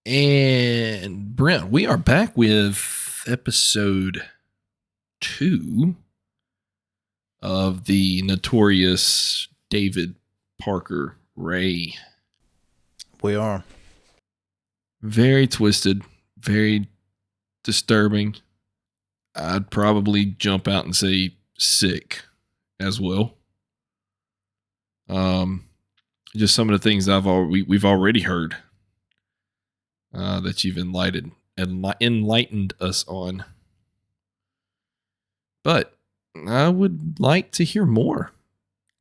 And Brent, we are back with episode 2 of the notorious David Parker Ray. We are. Very twisted, very disturbing. I'd probably jump out and say sick as well. Just some of the things we've already heard that you've enlightened us on. But I would like to hear more,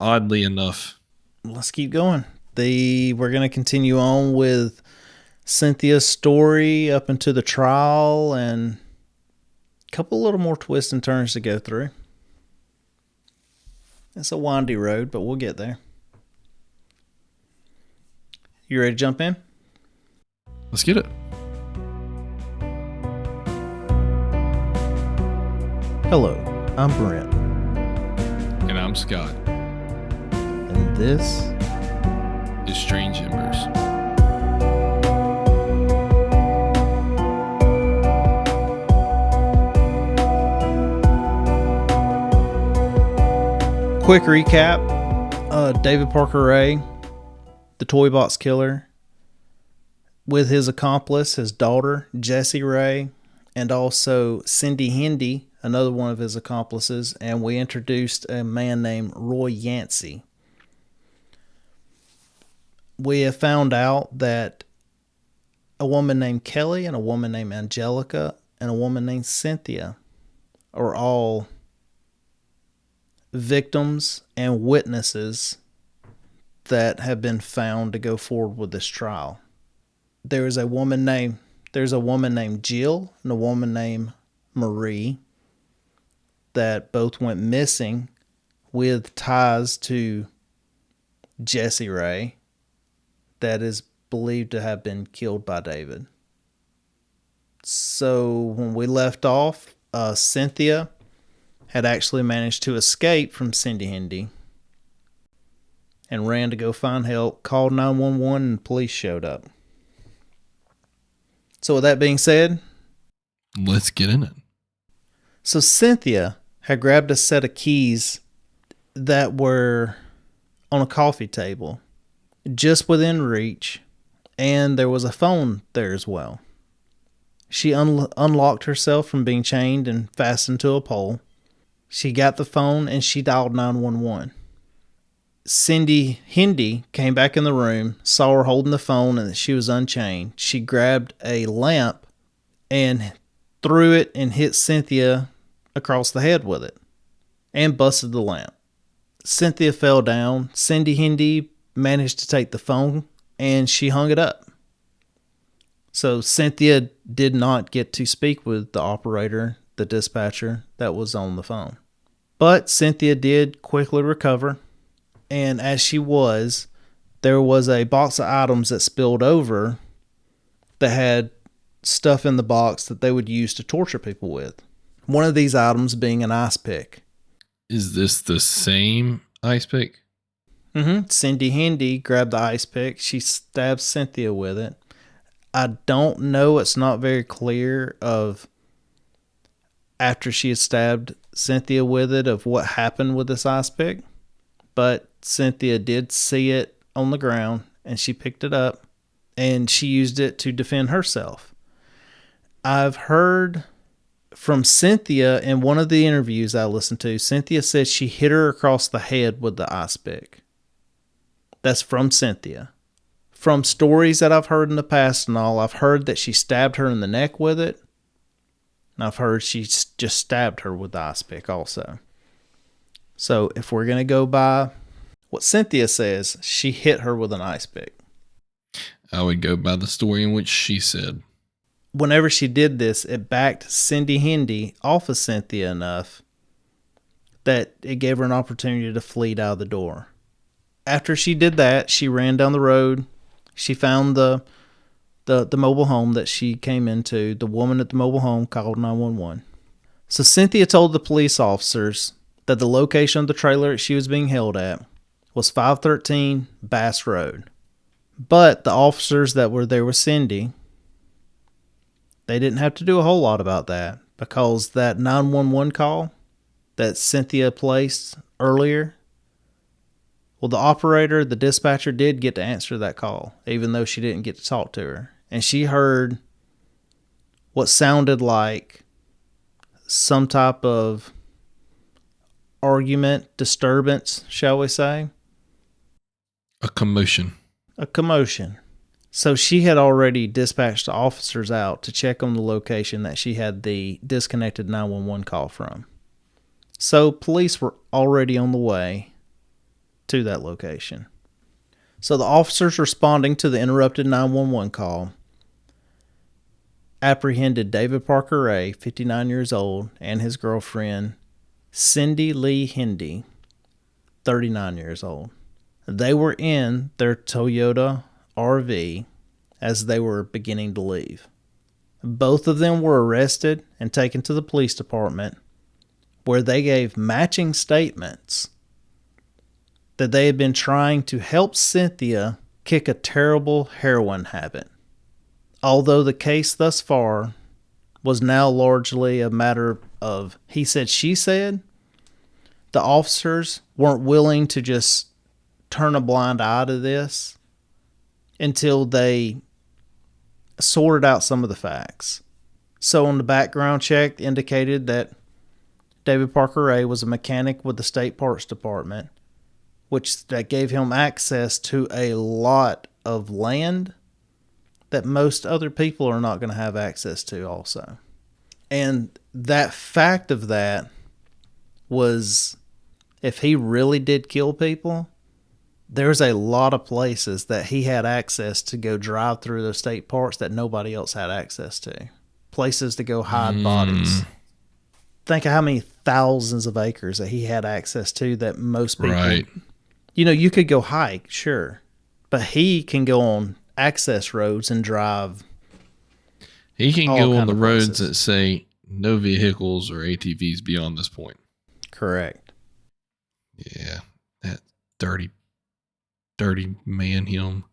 oddly enough. Let's keep going. We're going to continue on with Cynthia's story up into the trial and a couple little more twists and turns to go through. It's a windy road, but we'll get there. You ready to jump in? Let's get it. Hello, I'm Brent. And I'm Scott. And this is Strange Embers. Quick recap. David Parker Ray, the toy box killer, with his accomplice, his daughter, Jessie Ray, and also Cindy Hendy, another one of his accomplices, and we introduced a man named Roy Yancey. We have found out that a woman named Kelly and a woman named Angelica and a woman named Cynthia are all victims and witnesses that have been found to go forward with this trial. There's a woman named Jill and a woman named Marie that both went missing with ties to Jessie Ray that is believed to have been killed by David. So when we left off, Cynthia had actually managed to escape from Cindy Hendy and ran to go find help, called 911, and police showed up. So with that being said, let's get in it. So Cynthia had grabbed a set of keys that were on a coffee table, just within reach, and there was a phone there as well. She unlocked herself from being chained and fastened to a pole. She got the phone and she dialed 911. Cindy Hendy came back in the room, saw her holding the phone and that she was unchained. She grabbed a lamp and threw it and hit Cynthia across the head with it and busted the lamp. Cynthia fell down. Cindy Hendy managed to take the phone and she hung it up. So Cynthia did not get to speak with the operator, the dispatcher that was on the phone. But Cynthia did quickly recover. And as she was, there was a box of items that spilled over that had stuff in the box that they would use to torture people with. One of these items being an ice pick. Is this the same ice pick? Mm-hmm. Cindy Hendy grabbed the ice pick. She stabbed Cynthia with it. I don't know. It's not very clear of after she had stabbed Cynthia with it of what happened with this ice pick. But Cynthia did see it on the ground and she picked it up and she used it to defend herself. I've heard from Cynthia in one of the interviews I listened to, Cynthia said she hit her across the head with the ice pick. That's from Cynthia. From stories that I've heard in the past and all, I've heard that she stabbed her in the neck with it. And I've heard she just stabbed her with the ice pick also. So if we're going to go by what Cynthia says, she hit her with an ice pick. I would go by the story in which she said. Whenever she did this, it backed Cindy Hendy off of Cynthia enough that it gave her an opportunity to flee out of the door. After she did that, she ran down the road. She found the mobile home that she came into. The woman at the mobile home called 911. So Cynthia told the police officers that the location of the trailer that she was being held at was 513 Bass Road. But the officers that were there with Cindy They didn't have to do a whole lot about that because that 911 call that Cynthia placed earlier, well, the operator, the dispatcher did get to answer that call, even though she didn't get to talk to her. And she heard what sounded like some type of argument, disturbance, shall we say? A commotion. A commotion. So she had already dispatched the officers out to check on the location that she had the disconnected 911 call from. So police were already on the way to that location. So the officers responding to the interrupted 911 call apprehended David Parker Ray, 59 years old, and his girlfriend, Cindy Lee Hendy, 39 years old. They were in their Toyota RV as they were beginning to leave. Both of them were arrested and taken to the police department, where they gave matching statements that they had been trying to help Cynthia kick a terrible heroin habit. Although the case thus far was now largely a matter of he said, she said, the officers weren't willing to just turn a blind eye to this until they sorted out some of the facts. So on the background check indicated that David Parker Ray was a mechanic with the State Parks Department, which that gave him access to a lot of land that most other people are not going to have access to also. And that fact of that was, if he really did kill people, there's a lot of places that he had access to go drive through those state parks that nobody else had access to. Places to go hide bodies. Think of how many thousands of acres that he had access to that most people... Right. You know, you could go hike, sure. But he can go on access roads and drive. He can go on the roads that say no vehicles or ATVs beyond this point. Correct. Yeah. That dirty man him.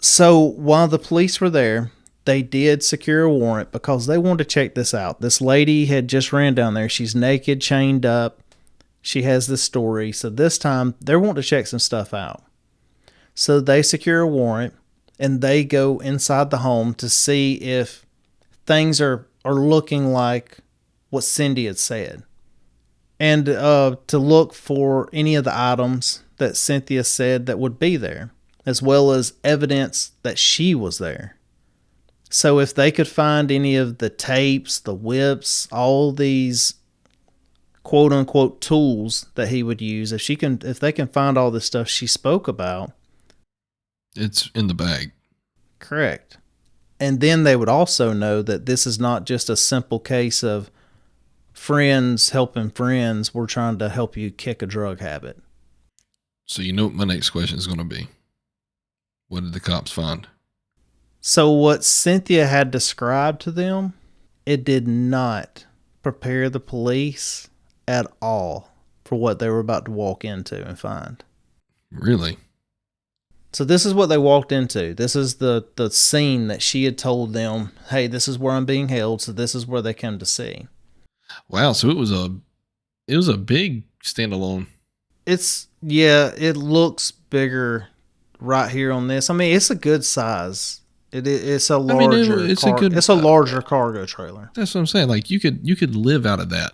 So while the police were there, they did secure a warrant because they wanted to check this out. This lady had just ran down there. She's naked, chained up. She has this story. So this time they want to check some stuff out. So they secure a warrant and they go inside the home to see if things are looking like what Cindy had said. And to look for any of the items that Cynthia said that would be there, as well as evidence that she was there. So if they could find any of the tapes, the whips, all these quote unquote tools that he would use, if they can find all the stuff she spoke about, it's in the bag. Correct. And then they would also know that this is not just a simple case of friends helping friends. We're trying to help you kick a drug habit. So you know what my next question is going to be. What did the cops find? So what Cynthia had described to them, it did not prepare the police at all for what they were about to walk into and find. Really? So this is what they walked into. This is the scene that she had told them, hey, this is where I'm being held, so this is where they come to see. Wow, so it was a big standalone. It looks bigger right here on this. I mean, it's a good size. It's a larger it's a larger cargo trailer. That's what I'm saying. Like you could live out of that.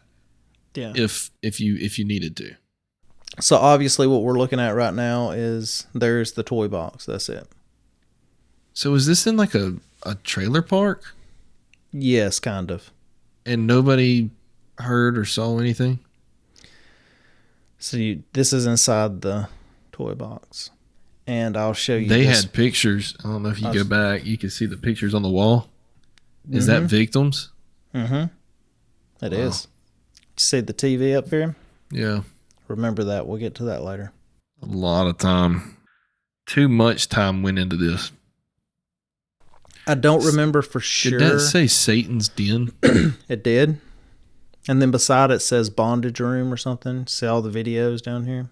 Yeah. If you needed to. So obviously what we're looking at right now is there's the toy box. That's it. So is this in like a trailer park? Yes, kind of. And nobody heard or saw anything? So this is inside the toy box. And I'll show you. They had pictures. I don't know if you go back, you can see the pictures on the wall. Is that victims? Mm-hmm. It is. See the TV up here? Yeah. Remember that. We'll get to that later. A lot of time. Too much time went into this. I don't remember for sure. Did that say Satan's Den? It did. And then beside it says bondage room or something. See all the videos down here?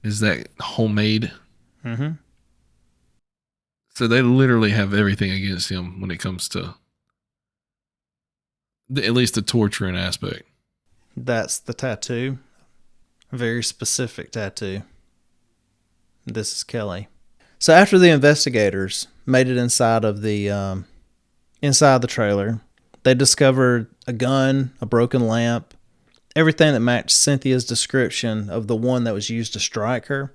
Is that homemade? Mm-hmm. So they literally have everything against him when it comes to at least the torturing aspect. That's the tattoo. Very specific tattoo. This is Kelly. So after the investigators made it inside the trailer, they discovered a gun, a broken lamp, everything that matched Cynthia's description of the one that was used to strike her,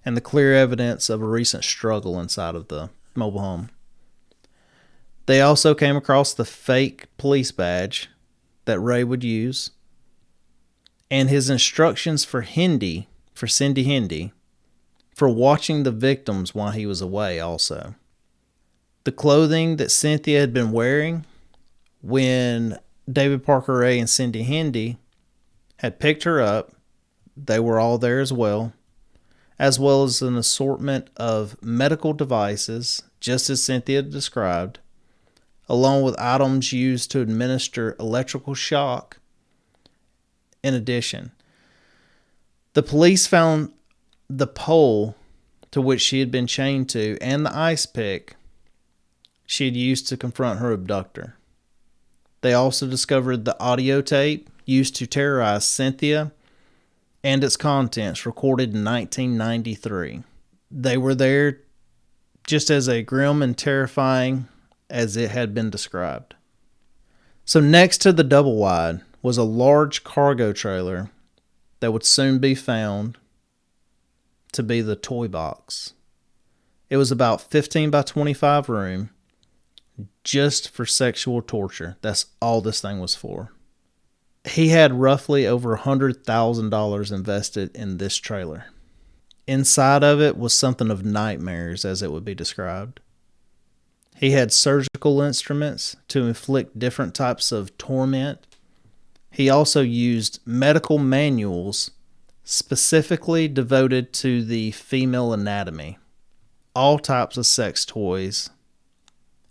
and the clear evidence of a recent struggle inside of the mobile home. They also came across the fake police badge that Ray would use, and his instructions for Cindy Hindi, for watching the victims while he was away also. The clothing that Cynthia had been wearing when David Parker Ray and Cindy Hindi had picked her up, they were all there as well as an assortment of medical devices, just as Cynthia described, along with items used to administer electrical shock. In addition, the police found the pole to which she had been chained to and the ice pick she had used to confront her abductor. They also discovered the audio tape used to terrorize Cynthia and its contents, recorded in 1993. They were there just as grim and terrifying as it had been described. So next to the double wide was a large cargo trailer that would soon be found to be the toy box. It was about 15 by 25 room, just for sexual torture. That's all this thing was for. He had roughly over $100,000 invested in this trailer. Inside of it was something of nightmares, as it would be described. He had surgical instruments to inflict different types of torment. He also used medical manuals specifically devoted to the female anatomy, all types of sex toys,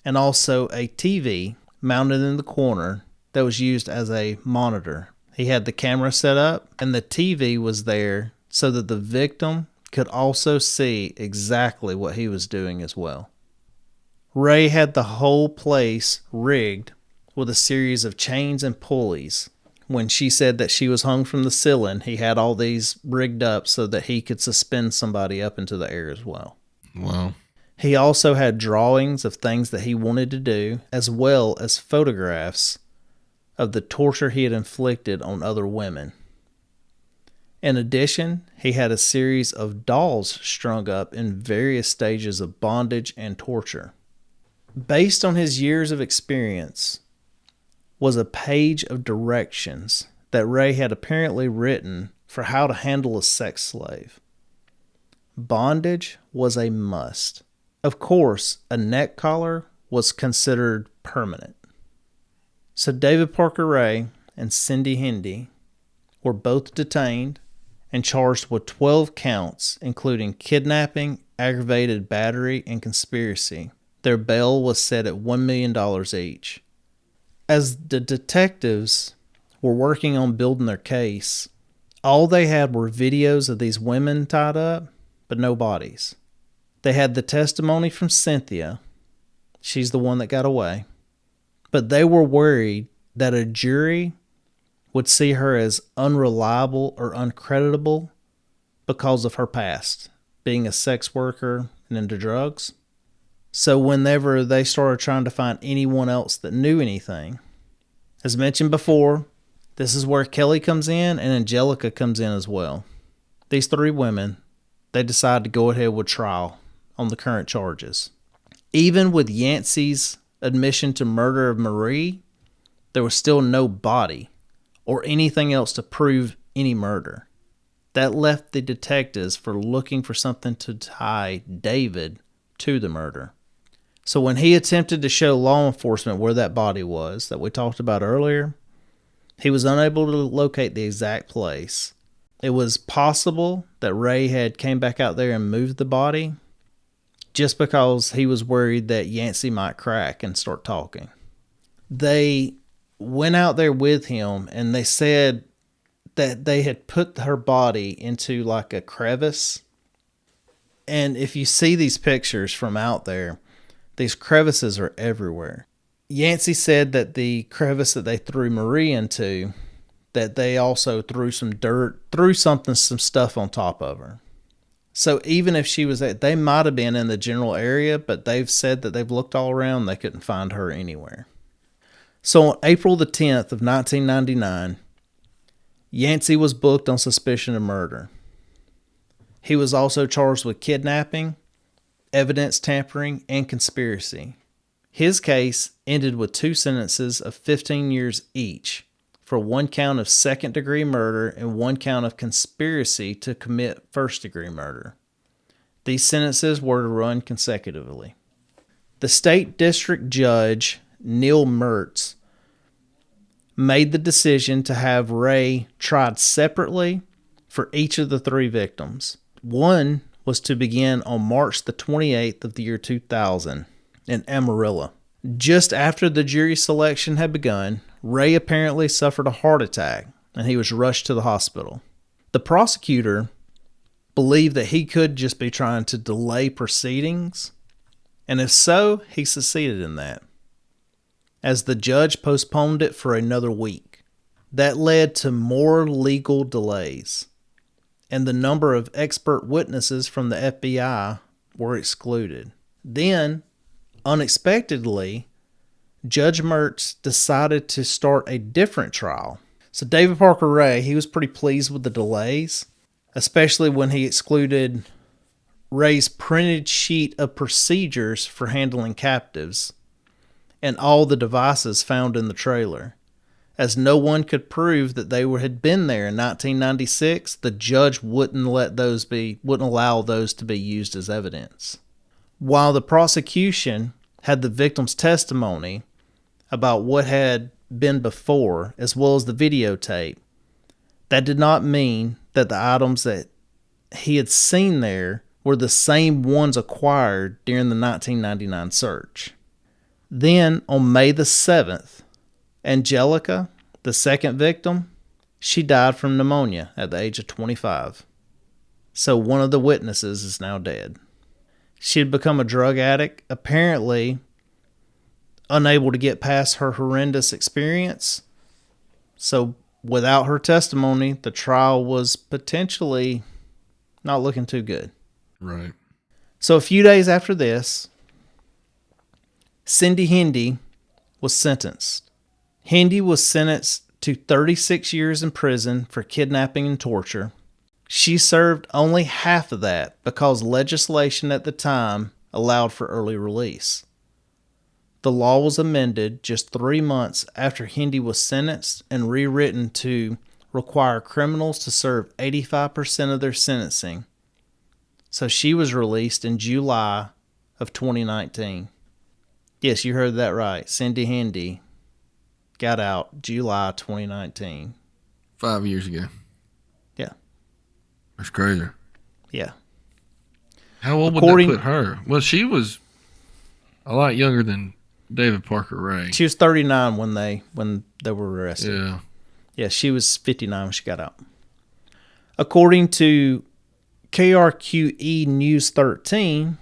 and also a TV mounted in the corner that was used as a monitor. He had the camera set up, and the TV was there so that the victim could also see exactly what he was doing as well. Ray had the whole place rigged with a series of chains and pulleys. When she said that she was hung from the ceiling, he had all these rigged up so that he could suspend somebody up into the air as well. Wow. He also had drawings of things that he wanted to do, as well as photographs of the torture he had inflicted on other women. In addition, he had a series of dolls strung up in various stages of bondage and torture. Based on his years of experience was a page of directions that Ray had apparently written for how to handle a sex slave. Bondage was a must. Of course, a neck collar was considered permanent. So David Parker Ray and Cindy Hindi were both detained and charged with 12 counts, including kidnapping, aggravated battery, and conspiracy. Their bail was set at $1 million each. As the detectives were working on building their case, all they had were videos of these women tied up, but no bodies. They had the testimony from Cynthia. She's the one that got away. But they were worried that a jury would see her as unreliable or uncreditable because of her past, being a sex worker and into drugs. So whenever they started trying to find anyone else that knew anything, as mentioned before, this is where Kelly comes in and Angelica comes in as well. These three women, they decide to go ahead with trial on the current charges. Even with Yancey's admission to murder of Marie, there was still no body or anything else to prove any murder. That left the detectives for looking for something to tie David to the murder. So when he attempted to show law enforcement where that body was that we talked about earlier, he was unable to locate the exact place. It was possible that Ray had came back out there and moved the body just because he was worried that Yancey might crack and start talking. They went out there with him and they said that they had put her body into like a crevice And if you see these pictures from out there, these crevices are everywhere. Yancey said that the crevice that they threw Marie into, that they also threw some dirt, some stuff on top of her. So even if she was they might have been in the general area, but they've said that they've looked all around, they couldn't find her anywhere. So on April the 10th of 1999, Yancey was booked on suspicion of murder. He was also charged with kidnapping, evidence tampering, and conspiracy. His case ended with 2 sentences of 15 years each for 1 count of second-degree murder and 1 count of conspiracy to commit first-degree murder. These sentences were to run consecutively. The state district judge, Neil Mertz, made the decision to have Ray tried separately for each of the 3 victims. One was to begin on March the 28th of the year 2000 in Amarillo. Just after the jury selection had begun, Ray apparently suffered a heart attack and he was rushed to the hospital. The prosecutor believed that he could just be trying to delay proceedings, and if so, he succeeded in that, as the judge postponed it for another week. That led to more legal delays, and the number of expert witnesses from the FBI were excluded. Then, unexpectedly, Judge Mertz decided to start a different trial. So David Parker Ray, he was pretty pleased with the delays, especially when he excluded Ray's printed sheet of procedures for handling captives and all the devices found in the trailer. As no one could prove that they had been there in 1996, the judge wouldn't allow those to be used as evidence. While the prosecution had the victim's testimony about what had been before, as well as the videotape, that did not mean that the items that he had seen there were the same ones acquired during the 1999 search. Then, on May the 7th, Angelica, the second victim, she died from pneumonia at the age of 25. So one of the witnesses is now dead. She had become a drug addict, apparently unable to get past her horrendous experience. So without her testimony, the trial was potentially not looking too good. Right. So a few days after this, Cindy Hendy was sentenced. Hendy was sentenced to 36 years in prison for kidnapping and torture. She served only half of that because legislation at the time allowed for early release. The law was amended just 3 months after Hendy was sentenced and rewritten to require criminals to serve 85% of their sentencing. So she was released in July of 2019. Yes, you heard that right. Cindy Hendy got out July 2019. 5 years ago. Yeah. That's crazy. Yeah. How old would that put her? Well, she was a lot younger than David Parker Ray. She was 39 when they were arrested. Yeah. Yeah, she was 59 when she got out. According to KRQE News 13,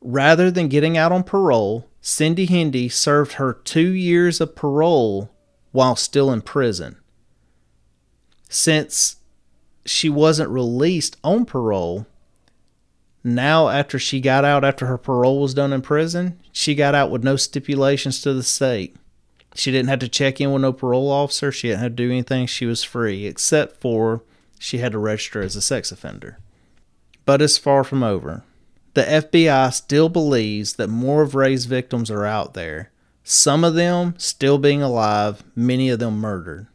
rather than getting out on parole, Cindy Hendy served her 2 years of parole while still in prison. Since she wasn't released on parole, now after she got out after her parole was done in prison, she got out with no stipulations to the state. She didn't have to check in with no parole officer. She didn't have to do anything. She was free, except for she had to register as a sex offender. But it's far from over. The FBI still believes that more of Ray's victims are out there, some of them still being alive, many of them murdered.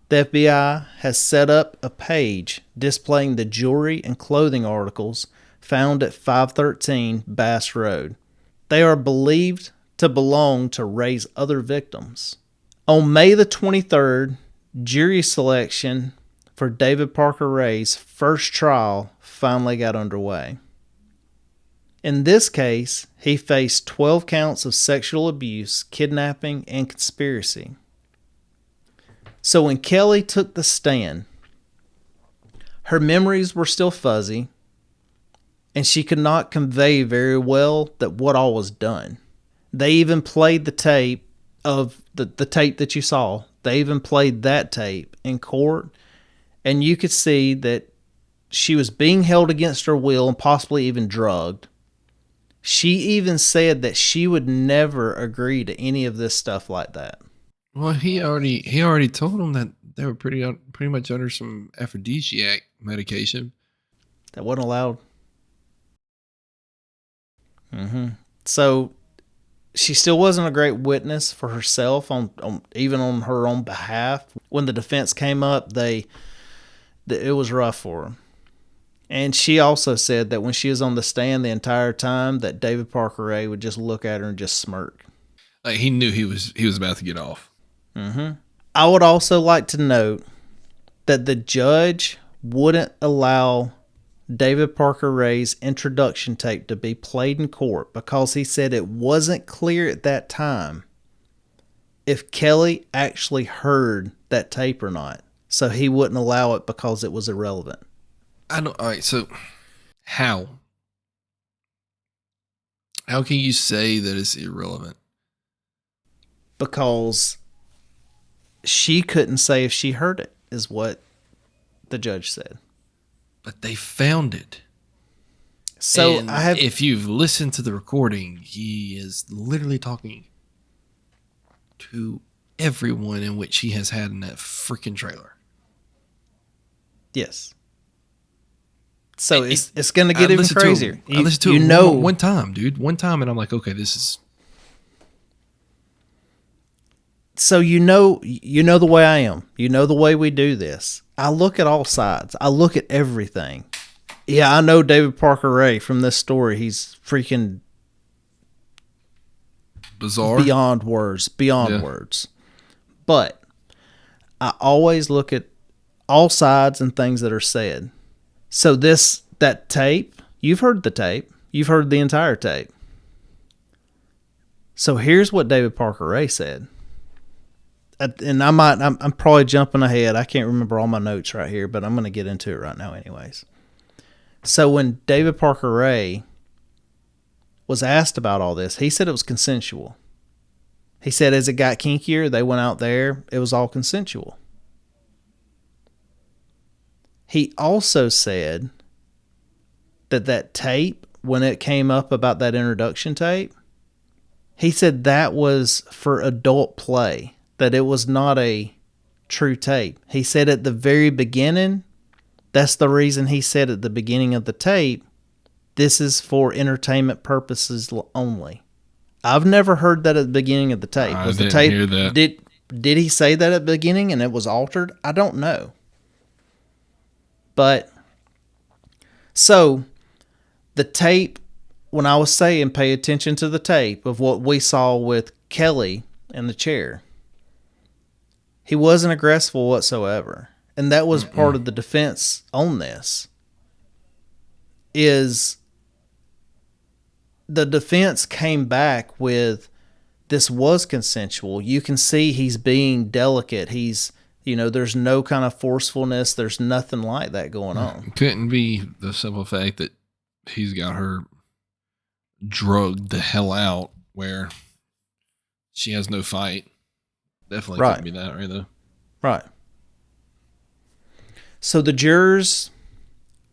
The FBI has set up a page displaying the jewelry and clothing articles found at 513 Bass Road. They are believed to belong to Ray's other victims. On May the 23rd, jury selection for David Parker Ray's first trial finally got underway. In this case, he faced 12 counts of sexual abuse, kidnapping, and conspiracy. So when Kelly took the stand, her memories were still fuzzy, and she could not convey very well that what all was done. They even played the tape of the tape that you saw. They even played that tape in court, and you could see that she was being held against her will and possibly even drugged. She even said that she would never agree to any of this stuff like that. Well, he already told them that they were pretty much under some aphrodisiac medication that wasn't allowed. So she still wasn't a great witness for herself on even on her own behalf. When the defense came up, it was rough for her. And she also said that when she was on the stand the entire time, that David Parker Ray would just look at her and just smirk. Like he knew he was about to get off. I would also like to note that the judge wouldn't allow David Parker Ray's introduction tape to be played in court because he said it wasn't clear at that time if Kelly actually heard that tape or not. So he wouldn't allow it because it was irrelevant. All right, so how can you say that it's irrelevant? Because she couldn't say if she heard it, is what the judge said. But they found it. So if you've listened to the recording, he is literally talking to everyone in which he has had in that freaking trailer. Yes. So it's going to get even crazier. I listened to it one time, dude. One time, and I'm like, okay, this is. So you know the way I am. You know the way we do this. I look at all sides. I look at everything. Yeah, I know David Parker Ray from this story. He's freaking bizarre. Beyond words. But I always look at all sides and things that are said. So that tape, you've heard the tape. You've heard the entire tape. So here's what David Parker Ray said. And I'm probably jumping ahead. I can't remember all my notes right here, but I'm going to get into it right now anyways. So when David Parker Ray was asked about all this, he said it was consensual. He said as it got kinkier, they went out there, it was all consensual. He also said that tape, when it came up about that introduction tape, he said that was for adult play, that it was not a true tape. He said at the very beginning, that's the reason he said at the beginning of the tape, this is for entertainment purposes only. I've never heard that at the beginning of the tape. I didn't hear that. Did he say that at the beginning and it was altered? I don't know. But, so, the tape, when I was saying pay attention to the tape of what we saw with Kelly in the chair, he wasn't aggressive whatsoever. And that was part of the defense on this. Is the defense came back with, this was consensual. You can see he's being delicate. He's, there's no kind of forcefulness. There's nothing like that going on. It couldn't be the simple fact that he's got her drugged the hell out where she has no fight. Definitely couldn't be that right though. Right. So the jurors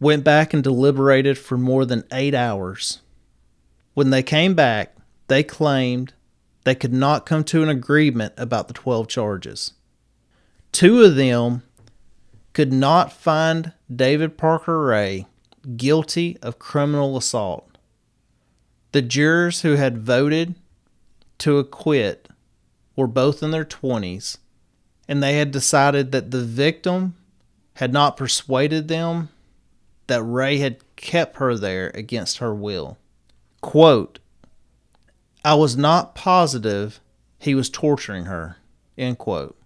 went back and deliberated for more than 8 hours. When they came back, they claimed they could not come to an agreement about the 12 charges. 2 of them could not find David Parker Ray guilty of criminal assault. The jurors who had voted to acquit were both in their 20s, and they had decided that the victim had not persuaded them that Ray had kept her there against her will. Quote, I was not positive he was torturing her, end quote.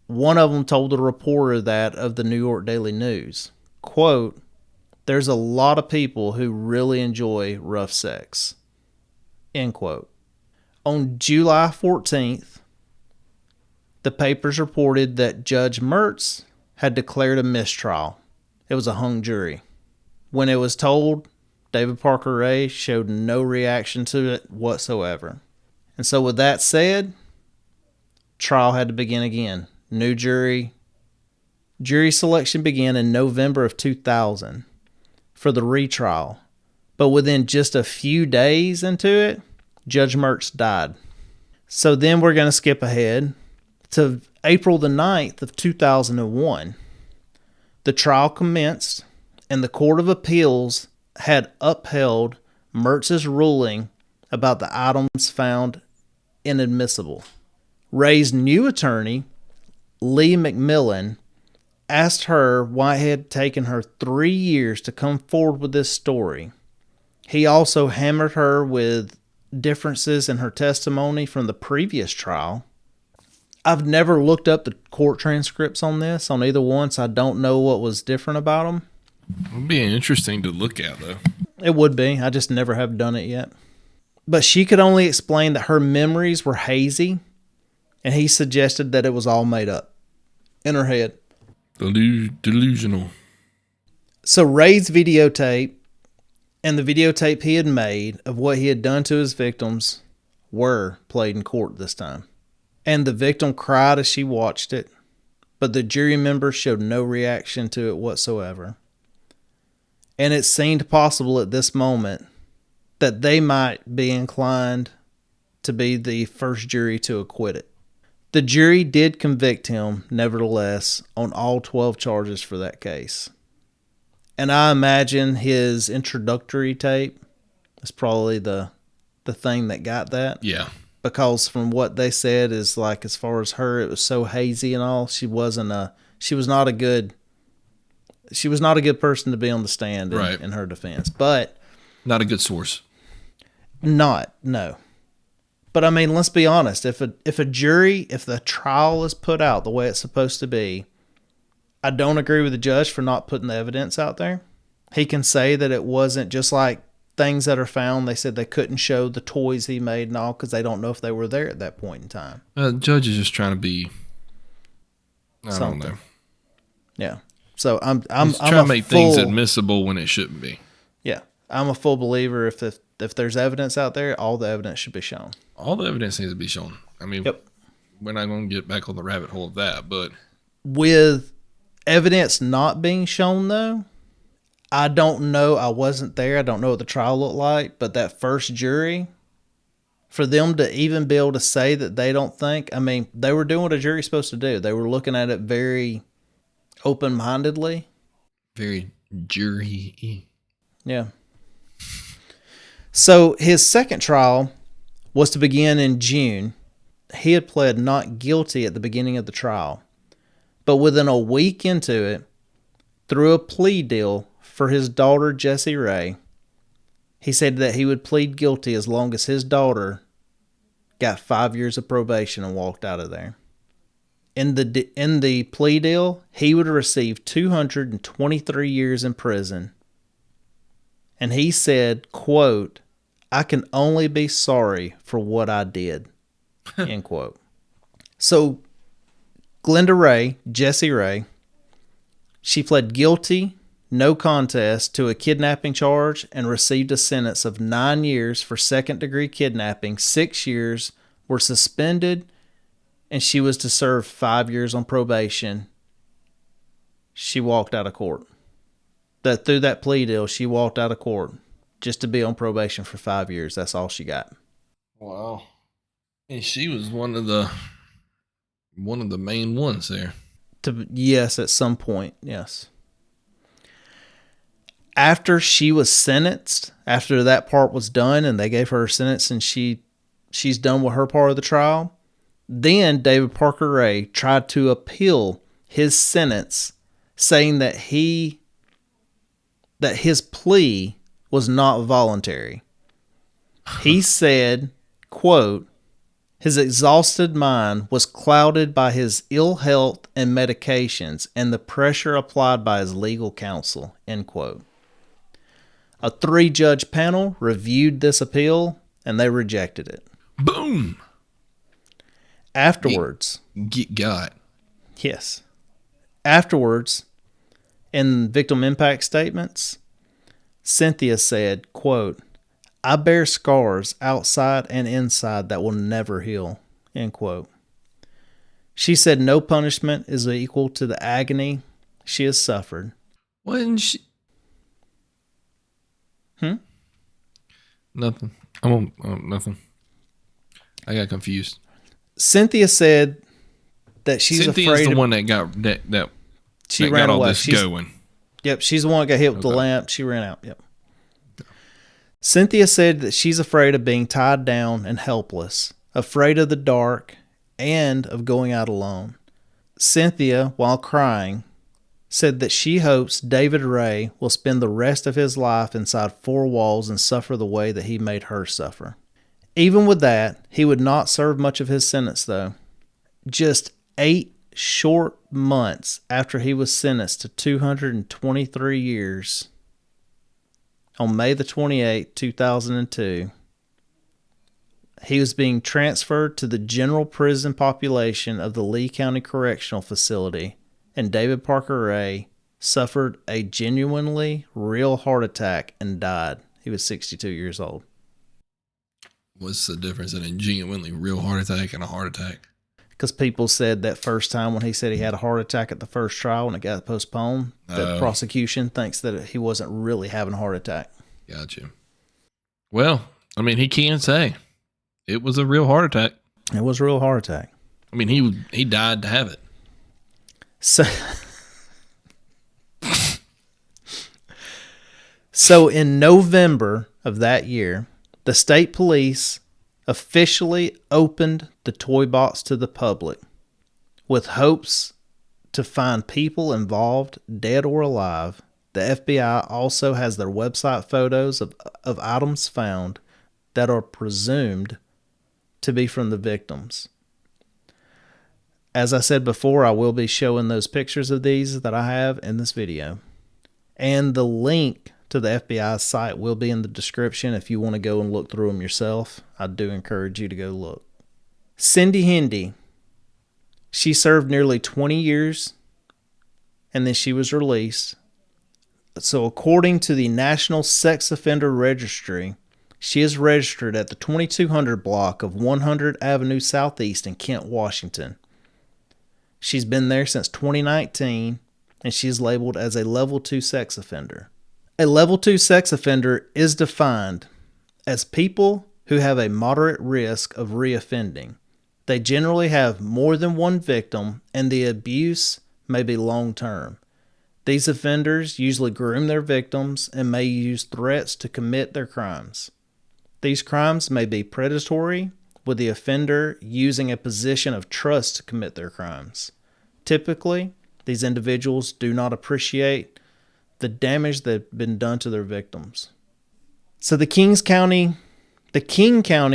One of them told a reporter that of the New York Daily News. Quote, there's a lot of people who really enjoy rough sex, end quote. On July 14th, the papers reported that Judge Mertz had declared a mistrial. It was a hung jury. When it was told David Parker Ray showed no reaction to it whatsoever. And so with that said, trial had to begin again. New jury. Jury selection began in November of 2000 for the retrial. But within just a few days into it, Judge Mertz died. So then we're going to skip ahead to April the 9th of 2001. The trial commenced, and the Court of Appeals had upheld Mertz's ruling about the items found inadmissible. Ray's new attorney, Lee McMillan, asked her why it had taken her 3 years to come forward with this story. He also hammered her with differences in her testimony from the previous trial. I've never looked up the court transcripts on this, on either one, so I don't know what was different about them. It would be interesting to look at, though. It would be. I just never have done it yet. But she could only explain that her memories were hazy, and he suggested that it was all made up in her head. Delusional. So Ray's videotape and the videotape he had made of what he had done to his victims were played in court this time. And the victim cried as she watched it, but the jury members showed no reaction to it whatsoever. And it seemed possible at this moment that they might be inclined to be the first jury to acquit it. The jury did convict him, nevertheless, on all 12 charges for that case. And I imagine his introductory tape is probably the thing that got that. Yeah. Because from what they said is like, as far as her, it was so hazy and all. She was not a good person to be on the stand in her defense. But not a good source. No. But I mean, let's be honest. If the trial is put out the way it's supposed to be, I don't agree with the judge for not putting the evidence out there. He can say that it wasn't just like things that are found. They said they couldn't show the toys he made and all because they don't know if they were there at that point in time. The judge is just trying to be, I don't know. Yeah. So I'm trying to make things admissible when it shouldn't be. Yeah. I'm a full believer if there's evidence out there, all the evidence should be shown. All the evidence needs to be shown. I mean, We're not going to get back on the rabbit hole of that, but with evidence not being shown, though, I don't know. I wasn't there. I don't know what the trial looked like. But that first jury, for them to even be able to say that they don't think, I mean, they were doing what a jury's supposed to do. They were looking at it very open-mindedly. Very jury-y. Yeah. So his second trial was to begin in June. He had pled not guilty at the beginning of the trial. But within a week into it, through a plea deal for his daughter, Jessie Ray, he said that he would plead guilty as long as his daughter got 5 years of probation and walked out of there. In the plea deal, he would receive 223 years in prison. And he said, quote, "I can only be sorry for what I did," end quote. So Glenda Ray, Jessie Ray, she pled guilty, no contest, to a kidnapping charge and received a sentence of 9 years for second-degree kidnapping. 6 years were suspended, and she was to serve 5 years on probation. She walked out of court. Through that plea deal, she walked out of court just to be on probation for 5 years. That's all she got. Wow. And she was one of the main ones there. Yes, at some point, yes. After she was sentenced, after that part was done and they gave her a sentence and she's done with her part of the trial, then David Parker Ray tried to appeal his sentence, saying that his plea was not voluntary. He said, quote, "His exhausted mind was clouded by his ill health and medications and the pressure applied by his legal counsel," end quote. A 3-judge panel reviewed this appeal and they rejected it. Boom! Afterwards. Get got. Yes. Afterwards, in victim impact statements, Cynthia said, quote, "I bear scars outside and inside that will never heal," end quote. She said no punishment is equal to the agony she has suffered. When she... Nothing. Nothing. I got confused. Cynthia said that she's afraid. Cynthia's the one that got that she that ran got all away. this going. Yep, she's the one that got hit with the lamp. She ran out. Yep. Cynthia said that she's afraid of being tied down and helpless, afraid of the dark, and of going out alone. Cynthia, while crying, said that she hopes David Ray will spend the rest of his life inside four walls and suffer the way that he made her suffer. Even with that, he would not serve much of his sentence, though. Just 8 short months after he was sentenced to 223 years, on May the 28th, 2002, he was being transferred to the general prison population of the Lee County Correctional Facility, and David Parker Ray suffered a genuinely real heart attack and died. He was 62 years old. What's the difference in a genuinely real heart attack and a heart attack? Because people said that first time when he said he had a heart attack at the first trial and it got postponed, the prosecution thinks that he wasn't really having a heart attack. Gotcha. Well, I mean, he can say it was a real heart attack. It was a real heart attack. I mean, he died to have it. So in November of that year, the state police officially opened the toy box to the public with hopes to find people involved, dead or alive. The FBI also has their website photos of items found that are presumed to be from the victims. As I said before, I will be showing those pictures of these that I have in this video. And the link to the FBI site will be in the description if you want to go and look through them yourself. I do encourage you to go look. Cindy Hendy, she served nearly 20 years and then she was released. So according to the National Sex Offender Registry, she is registered at the 2200 block of 100 Avenue Southeast in Kent, Washington. She's been there since 2019 and she is labeled as a level 2 sex offender. A level 2 sex offender is defined as people who have a moderate risk of reoffending. They generally have more than one victim, and the abuse may be long-term. These offenders usually groom their victims and may use threats to commit their crimes. These crimes may be predatory, with the offender using a position of trust to commit their crimes. Typically, these individuals do not appreciate the damage that's been done to their victims. So the King County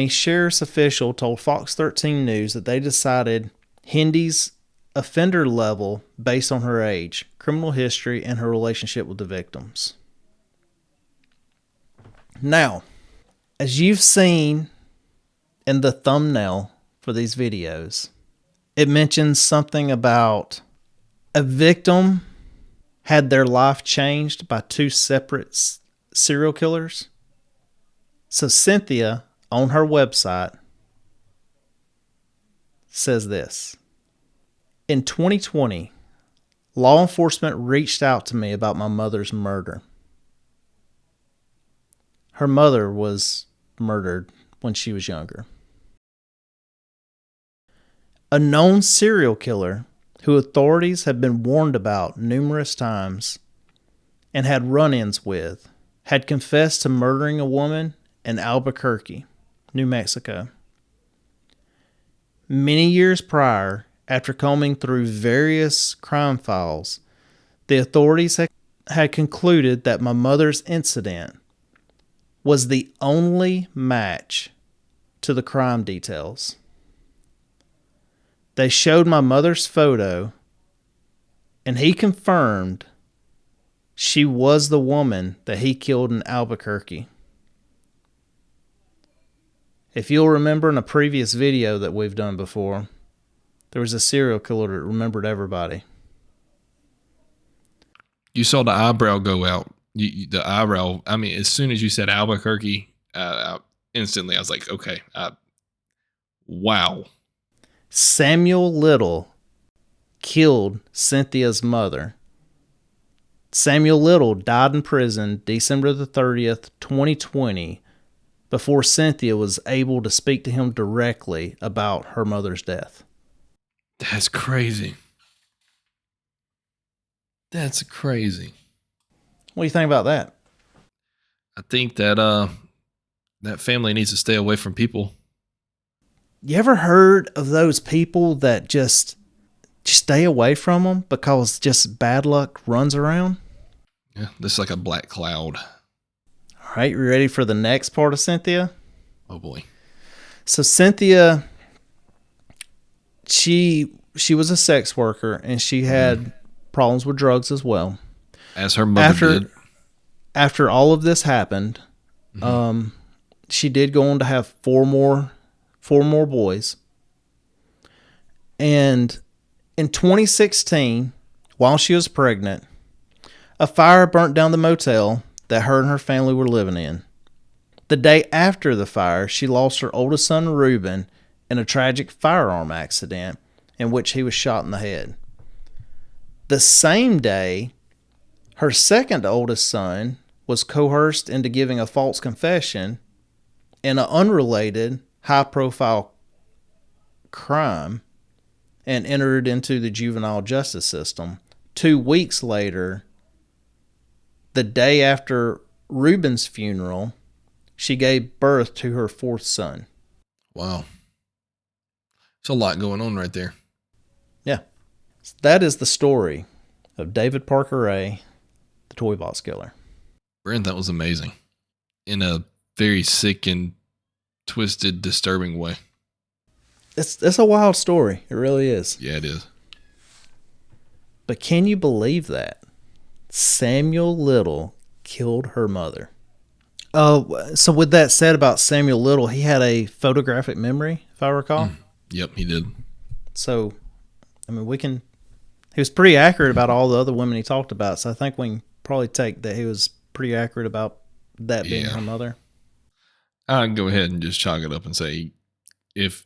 Sheriff's official told Fox 13 News that they decided Hendy's offender level based on her age, criminal history, and her relationship with the victims. Now, as you've seen in the thumbnail for these videos, it mentions something about a victim had their life changed by 2 separate serial killers. So Cynthia, on her website, says this. In 2020, law enforcement reached out to me about my mother's murder. Her mother was murdered when she was younger. A known serial killer who authorities have been warned about numerous times and had run-ins with, had confessed to murdering a woman in Albuquerque, New Mexico. Many years prior, after combing through various crime files, the authorities had concluded that my mother's incident was the only match to the crime details. They showed my mother's photo, and he confirmed she was the woman that he killed in Albuquerque. If you'll remember in a previous video that we've done before, there was a serial killer that remembered everybody. You saw the eyebrow go out The eyebrow. I mean, as soon as you said Albuquerque, instantly I was like, okay, wow. Samuel Little killed Cynthia's mother. Samuel Little died in prison December the 30th, 2020, before Cynthia was able to speak to him directly about her mother's death. That's crazy. That's crazy. What do you think about that? I think that that family needs to stay away from people. You ever heard of those people that just stay away from them because just bad luck runs around? Yeah, this is like a black cloud. All right, you ready for the next part of Cynthia? Oh boy. So Cynthia, she was a sex worker and she had problems with drugs as well. As her mother did. After all of this happened, she did go on to have four more boys. And in 2016, while she was pregnant, a fire burnt down the motel that her and her family were living in. The day after the fire, she lost her oldest son, Reuben, in a tragic firearm accident in which he was shot in the head. The same day, her second oldest son was coerced into giving a false confession in an unrelated, high-profile crime and entered into the juvenile justice system. 2 weeks later, the day after Reuben's funeral, she gave birth to her fourth son. Wow. There's a lot going on right there. Yeah. That is the story of David Parker Ray, the toy box killer. Brent, that was amazing. In a very sick and twisted, disturbing way. It's a wild story. It really is. Yeah, it is. But can you believe that? Samuel Little killed her mother. So with that said about Samuel Little, he had a photographic memory, if I recall. Yep, he did. So, I mean, he was pretty accurate about all the other women he talked about. So I think we can probably take that he was pretty accurate about that being her mother. I'd go ahead and just chalk it up and say, if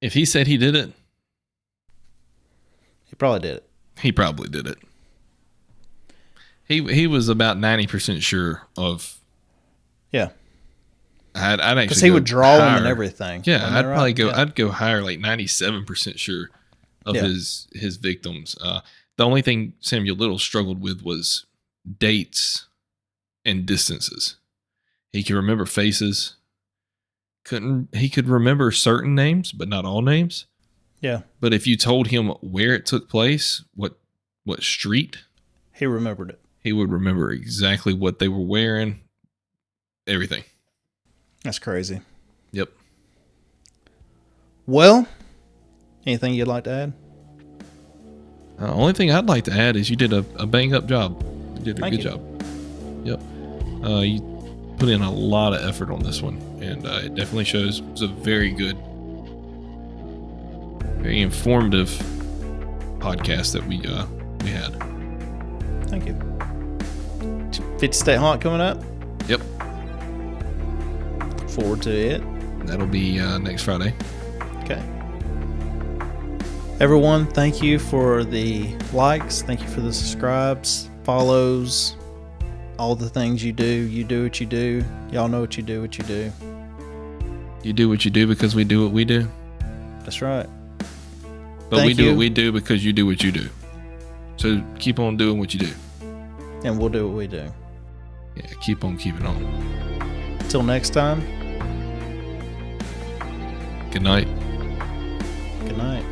he said he did it, he probably did it. He probably did it. He was about 90% sure of. Yeah. I'd actually because he would draw them and everything. Yeah, I'd probably go. Yeah. I'd go higher, like 97% sure of his victims. The only thing Samuel Little struggled with was dates and distances. He could remember faces. He could remember certain names, but not all names. Yeah. But if you told him where it took place, what street, he remembered it. He would remember exactly what they were wearing, everything. That's crazy. Yep. Well, anything you'd like to add? The only thing I'd like to add is you did a bang up job. You did a good job. Yep. You put in a lot of effort on this one, and it definitely shows. It was a very good, very informative podcast that we had. Thank you. 50 State Haunt coming up? Yep. Look forward to it. That'll be next Friday. Okay. Everyone, thank you for the likes. Thank you for the subscribes, follows, all the things you do. You do what you do. Y'all know what you do. You do what you do because we do what we do. That's right. But we do what we do because you do what you do. So keep on doing what you do. And we'll do what we do. Yeah, keep on keeping on. Till next time. Good night. Good night.